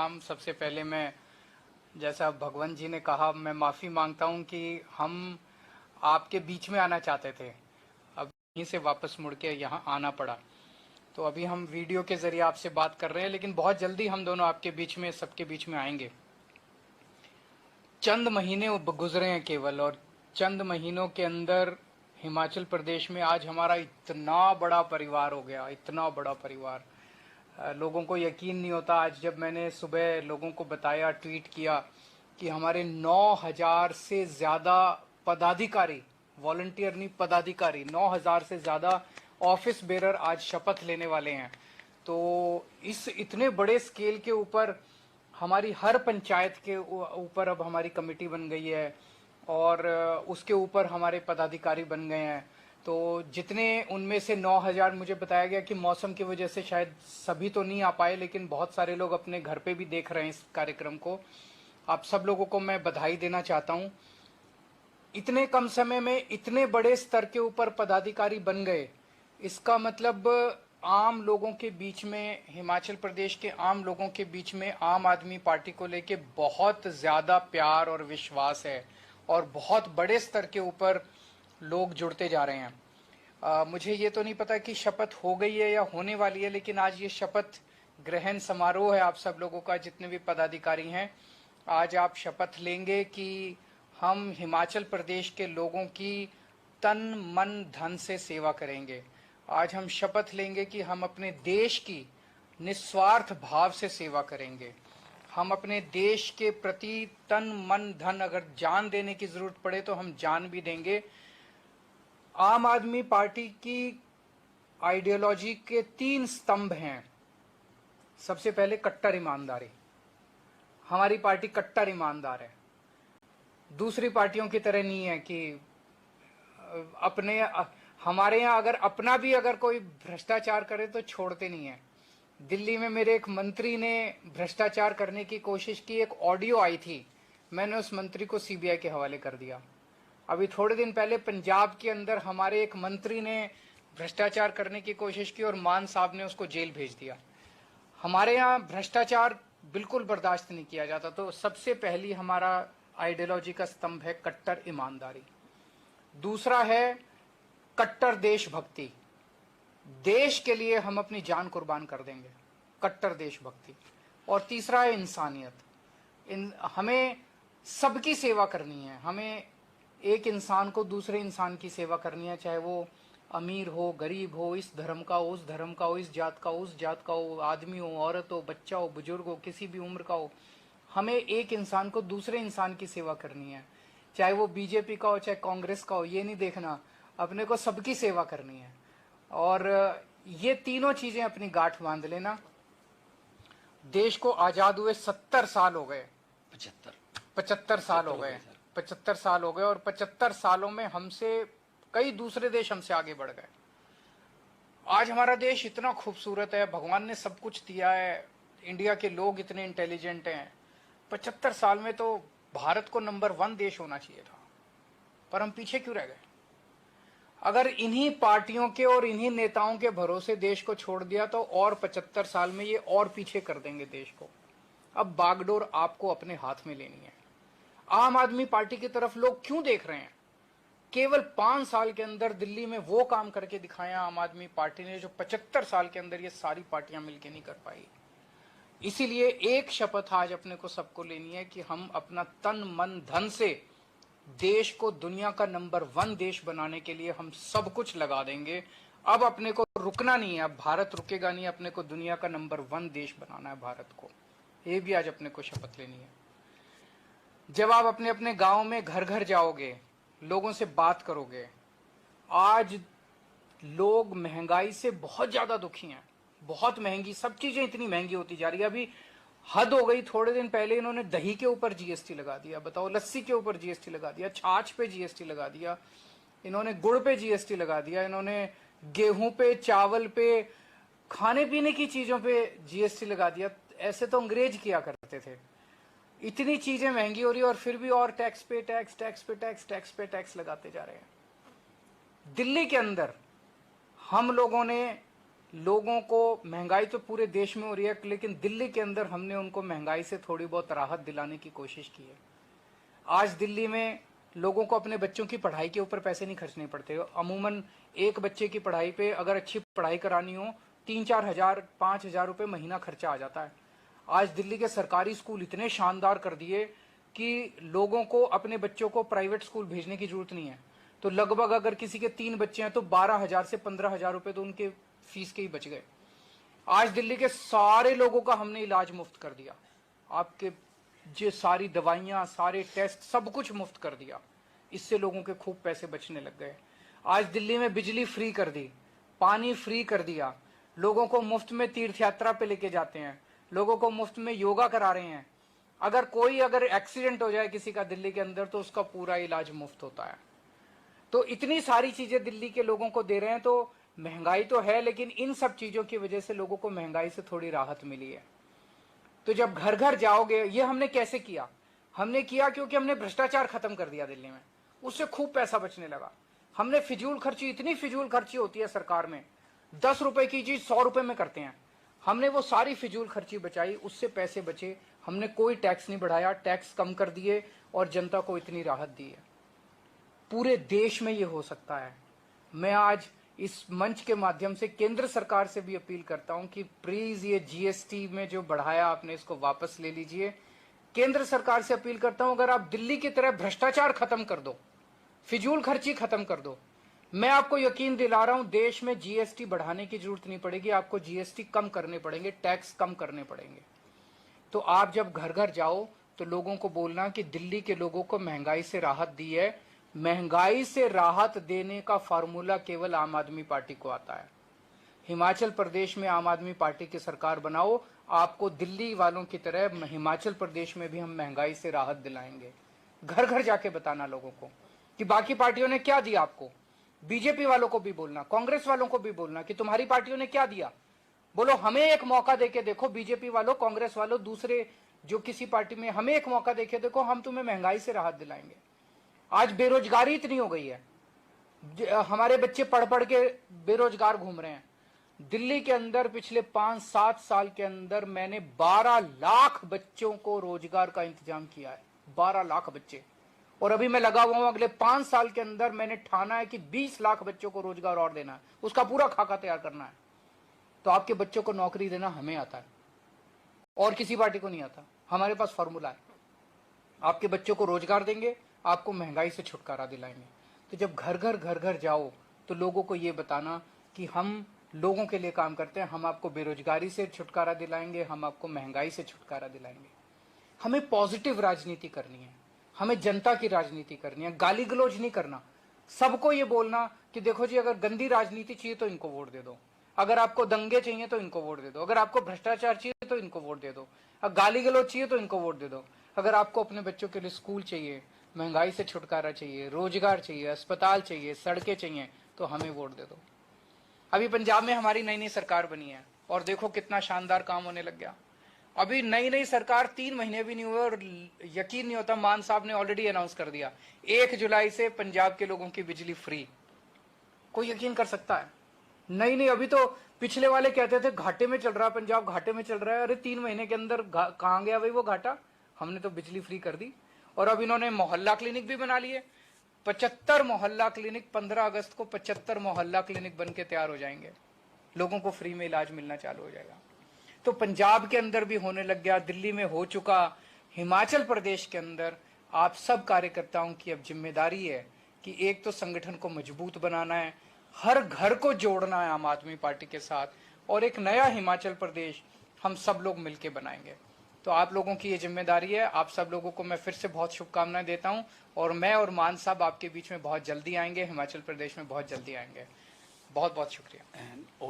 हम सबसे पहले मैं, जैसा भगवंत जी ने कहा, मैं माफ़ी मांगता हूं कि हम आपके बीच में आना चाहते थे, अब यहीं से वापस मुड़ के यहाँ आना पड़ा। तो अभी हम वीडियो के ज़रिए आपसे बात कर रहे हैं, लेकिन बहुत जल्दी हम दोनों आपके बीच में, सबके बीच में आएंगे। चंद महीने गुजरे हैं केवल, और चंद महीनों के अंदर हिमाचल प्रदेश में आज हमारा इतना बड़ा परिवार हो गया, इतना बड़ा परिवार। लोगों को यकीन नहीं होता। आज जब मैंने सुबह लोगों को बताया, ट्वीट किया कि हमारे 9,000 से ज़्यादा पदाधिकारी, वॉलंटियर नहीं पदाधिकारी, 9,000 से ज़्यादा ऑफिस बेरर आज शपथ लेने वाले हैं। तो इस इतने बड़े स्केल के ऊपर हमारी हर पंचायत के ऊपर अब हमारी कमेटी बन गई है, और उसके ऊपर हमारे पदाधिकारी बन गए हैं। तो जितने उनमें से 9,000, मुझे बताया गया कि मौसम की वजह से शायद सभी तो नहीं आ पाए, लेकिन बहुत सारे लोग अपने घर पे भी देख रहे हैं इस कार्यक्रम को। आप सब लोगों को मैं बधाई देना चाहता हूं। इतने कम समय में इतने बड़े स्तर के ऊपर पदाधिकारी बन गए, इसका मतलब आम लोगों के बीच में, हिमाचल प्रदेश के आम लोगों के बीच में आम आदमी पार्टी को लेके बहुत ज़्यादा प्यार और विश्वास है, और बहुत बड़े स्तर के ऊपर लोग जुड़ते जा रहे हैं। मुझे ये तो नहीं पता कि शपथ हो गई है या होने वाली है, लेकिन आज ये शपथ ग्रहण समारोह है आप सब लोगों का, जितने भी पदाधिकारी हैं। आज आप शपथ लेंगे कि हम हिमाचल प्रदेश के लोगों की तन मन धन से सेवा करेंगे। आज हम शपथ लेंगे कि हम अपने देश की निस्वार्थ भाव से सेवा करेंगे। हम अपने देश के प्रति तन मन धन, अगर जान देने की जरूरत पड़े तो हम जान भी देंगे। आम आदमी पार्टी की आइडियोलॉजी के 3 स्तंभ हैं। सबसे पहले कट्टर ईमानदारी, हमारी पार्टी कट्टर ईमानदार है। दूसरी पार्टियों की तरह नहीं है कि अपने, हमारे यहाँ अगर अपना भी अगर कोई भ्रष्टाचार करे तो छोड़ते नहीं है। दिल्ली में मेरे एक मंत्री ने भ्रष्टाचार करने की कोशिश की, एक ऑडियो आई थी, मैंने उस मंत्री को सीबीआई के हवाले कर दिया। अभी थोड़े दिन पहले पंजाब के अंदर हमारे एक मंत्री ने भ्रष्टाचार करने की कोशिश की और मान साहब ने उसको जेल भेज दिया। हमारे यहाँ भ्रष्टाचार बिल्कुल बर्दाश्त नहीं किया जाता। तो सबसे पहली हमारा आइडियोलॉजी का स्तंभ है कट्टर ईमानदारी। दूसरा है कट्टर देशभक्ति, देश के लिए हम अपनी जान कुर्बान कर देंगे, कट्टर देशभक्ति। और तीसरा है इंसानियत। हमें सबकी सेवा करनी है, हमें एक इंसान को दूसरे इंसान की सेवा करनी है, चाहे वो अमीर हो, गरीब हो, इस धर्म का हो, उस धर्म का हो, इस जात का हो, उस जात का हो, आदमी हो, औरत हो, बच्चा हो, बुजुर्ग हो, किसी भी उम्र का हो। हमें एक इंसान को दूसरे इंसान की सेवा करनी है, चाहे वो बीजेपी का हो, चाहे कांग्रेस का हो, ये नहीं देखना, अपने को सबकी सेवा करनी है। और ये तीनों चीजें अपनी गांठ बांध लेना। देश को आजाद हुए 70 साल हो गए, 75 साल हो गए, 75 साल हो गए, और 75 सालों में हमसे कई दूसरे देश हमसे आगे बढ़ गए। आज हमारा देश इतना खूबसूरत है, भगवान ने सब कुछ दिया है, इंडिया के लोग इतने इंटेलिजेंट हैं। 75 साल में तो भारत को नंबर 1 देश होना चाहिए था, पर हम पीछे क्यों रह गए? अगर इन्हीं पार्टियों के और इन्हीं नेताओं के भरोसे देश को छोड़ दिया तो और 75 साल में ये और पीछे कर देंगे देश को। अब बागडोर आपको अपने हाथ में लेनी है। आम आदमी पार्टी की तरफ लोग क्यों देख रहे हैं? केवल 5 साल के अंदर दिल्ली में वो काम करके दिखाया आम आदमी पार्टी ने, जो 75 साल के अंदर ये सारी पार्टियां मिलकर नहीं कर पाई। इसीलिए एक शपथ आज अपने को सबको लेनी है कि हम अपना तन मन धन से देश को दुनिया का नंबर 1 देश बनाने के लिए हम सब कुछ लगा देंगे। अब अपने को रुकना नहीं है, अब भारत रुकेगा नहीं, अपने को दुनिया का नंबर 1 देश बनाना है भारत को। ये भी आज अपने को शपथ लेनी है। जब आप अपने अपने गांव में घर घर जाओगे, लोगों से बात करोगे, आज लोग महंगाई से बहुत ज्यादा दुखी हैं, बहुत महंगी, सब चीजें इतनी महंगी होती जा रही है। अभी हद हो गई। थोड़े दिन पहले इन्होंने दही के ऊपर जीएसटी लगा दिया, बताओ, लस्सी के ऊपर जीएसटी लगा दिया, छाछ पे जीएसटी लगा दिया, इन्होंने गुड़ पे जीएसटी लगा दिया, इन्होंने गेहूं पे, चावल पे, खाने पीने की चीजों पे जीएसटी लगा दिया। ऐसे तो अंग्रेज किया करते थे। इतनी चीजें महंगी हो रही है और फिर भी और टैक्स पे टैक्स, टैक्स पे टैक्स, टैक्स पे टैक्स लगाते जा रहे हैं। दिल्ली के अंदर हम लोगों ने लोगों को महंगाई तो पूरे देश में हो रही है, लेकिन दिल्ली के अंदर हमने उनको महंगाई से थोड़ी बहुत राहत दिलाने की कोशिश की है। आज दिल्ली में लोगों को अपने बच्चों की पढ़ाई के ऊपर पैसे नहीं खर्चने पड़ते। अमूमन एक बच्चे की पढ़ाई पे अगर अच्छी पढ़ाई करानी हो 3-4 हजार 5,000 रुपये महीना खर्चा आ जाता है। आज दिल्ली के सरकारी स्कूल इतने शानदार कर दिए कि लोगों को अपने बच्चों को प्राइवेट स्कूल भेजने की जरूरत नहीं है। तो लगभग अगर किसी के 3 बच्चे हैं तो 12,000 से 15,000 रुपये तो उनके फीस के ही बच गए। आज दिल्ली के सारे लोगों का हमने इलाज मुफ्त कर दिया। आपके जो सारी दवाइयां, सारे टेस्ट, सब कुछ मुफ्त कर दिया। इससे लोगों के खूब पैसे बचने लग गए। आज दिल्ली में बिजली फ्री कर दी, पानी फ्री कर दिया, लोगों को मुफ्त में तीर्थ यात्रा पे लेके जाते हैं, लोगों को मुफ्त में योगा करा रहे हैं। अगर एक्सीडेंट हो जाए किसी का दिल्ली के अंदर तो उसका पूरा इलाज मुफ्त होता है। तो इतनी सारी चीजें दिल्ली के लोगों को दे रहे हैं। तो महंगाई तो है, लेकिन इन सब चीजों की वजह से लोगों को महंगाई से थोड़ी राहत मिली है। तो जब घर घर जाओगे, ये हमने कैसे किया? हमने किया क्योंकि हमने भ्रष्टाचार खत्म कर दिया दिल्ली में, उससे खूब पैसा बचने लगा। हमने फिजूल खर्ची, इतनी फिजूल खर्ची होती है सरकार में, 10 रुपए की चीज 100 रुपए में करते हैं। हमने वो सारी फिजूल खर्ची बचाई, उससे पैसे बचे। हमने कोई टैक्स नहीं बढ़ाया, टैक्स कम कर दिए और जनता को इतनी राहत दी है। पूरे देश में ये हो सकता है। मैं आज इस मंच के माध्यम से केंद्र सरकार से भी अपील करता हूं कि प्लीज ये जीएसटी में जो बढ़ाया आपने, इसको वापस ले लीजिए। केंद्र सरकार से अपील करता हूं, अगर आप दिल्ली की तरह भ्रष्टाचार खत्म कर दो, फिजूल खर्ची खत्म कर दो, मैं आपको यकीन दिला रहा हूं देश में जीएसटी बढ़ाने की जरूरत नहीं पड़ेगी। आपको जीएसटी कम करने पड़ेंगे, टैक्स कम करने पड़ेंगे। तो आप जब घर घर जाओ तो लोगों को बोलना कि दिल्ली के लोगों को महंगाई से राहत दी है। महंगाई से राहत देने का फार्मूला केवल आम आदमी पार्टी को आता है। हिमाचल प्रदेश में आम आदमी पार्टी की सरकार बनाओ, आपको दिल्ली वालों की तरह हिमाचल प्रदेश में भी हम महंगाई से राहत दिलाएंगे। घर घर जाके बताना लोगों को कि बाकी पार्टियों ने क्या दिया आपको। बीजेपी वालों को भी बोलना, कांग्रेस वालों को भी बोलना कि तुम्हारी पार्टियों ने क्या दिया। बोलो हमें एक मौका देके देखो, बीजेपी वालों, कांग्रेस वालों, दूसरे जो किसी पार्टी में, हमें एक मौका देके देखो, हम तुम्हें महंगाई से राहत दिलाएंगे। आज बेरोजगारी इतनी हो गई है, हमारे बच्चे पढ़ पढ़ के बेरोजगार घूम रहे हैं। दिल्ली के अंदर पिछले 5-7 साल के अंदर मैंने 12 लाख बच्चों को रोजगार का इंतजाम किया है। 12 लाख बच्चे। और अभी मैं लगा हुआ हूं, अगले 5 साल के अंदर मैंने ठाना है कि 20 लाख बच्चों को रोजगार और देना है, उसका पूरा खाका तैयार करना है। तो आपके बच्चों को नौकरी देना हमें आता है और किसी पार्टी को नहीं आता। हमारे पास फॉर्मूला है, आपके बच्चों को रोजगार देंगे, आपको महंगाई से छुटकारा दिलाएंगे। तो जब घर घर जाओ तो लोगों को ये बताना कि हम लोगों के लिए काम करते हैं, हम आपको बेरोजगारी से छुटकारा दिलाएंगे, हम आपको महंगाई से छुटकारा दिलाएंगे। हमें पॉजिटिव राजनीति करनी है, हमें जनता की राजनीति करनी है, गाली गलौज नहीं करना। सबको ये बोलना कि देखो जी, अगर गंदी राजनीति चाहिए तो इनको वोट दे दो, अगर आपको दंगे चाहिए तो इनको वोट दे दो, अगर आपको भ्रष्टाचार चाहिए तो इनको वोट दे दो, अगर गाली गलौज चाहिए तो इनको वोट दे दो, अगर आपको अपने बच्चों के लिए स्कूल चाहिए, महंगाई से छुटकारा चाहिए, रोजगार चाहिए, अस्पताल चाहिए, सड़कें चाहिए, तो हमें वोट दे दो। अभी पंजाब में हमारी नई नई सरकार बनी है और देखो कितना शानदार काम होने लग गया। अभी नई नई सरकार 3 महीने भी नहीं हुए और यकीन नहीं होता, मान साहब ने ऑलरेडी अनाउंस कर दिया 1 जुलाई से पंजाब के लोगों की बिजली फ्री। कोई यकीन कर सकता है? नहीं, अभी तो पिछले वाले कहते थे घाटे में चल रहा है पंजाब, घाटे में चल रहा है। अरे 3 महीने के अंदर कहां गया भाई वो घाटा? हमने तो बिजली फ्री कर दी। और अब इन्होंने मोहल्ला क्लिनिक भी बना लिए, 75 मोहल्ला क्लिनिक। 15 अगस्त को 75 मोहल्ला क्लिनिक बन के तैयार हो जाएंगे, लोगों को फ्री में इलाज मिलना चालू हो जाएगा। तो पंजाब के अंदर भी होने लग गया, दिल्ली में हो चुका, हिमाचल प्रदेश के अंदर। आप सब कार्यकर्ताओं की अब जिम्मेदारी है कि एक तो संगठन को मजबूत बनाना है, हर घर को जोड़ना है आम आदमी पार्टी के साथ, और एक नया हिमाचल प्रदेश हम सब लोग मिलकर बनाएंगे। तो आप लोगों की ये जिम्मेदारी है। आप सब लोगों को मैं फिर से बहुत शुभकामनाएं देता हूं और मैं और मान साहब आपके बीच में बहुत जल्दी आएंगे, हिमाचल प्रदेश में बहुत जल्दी आएंगे। बहुत बहुत शुक्रिया।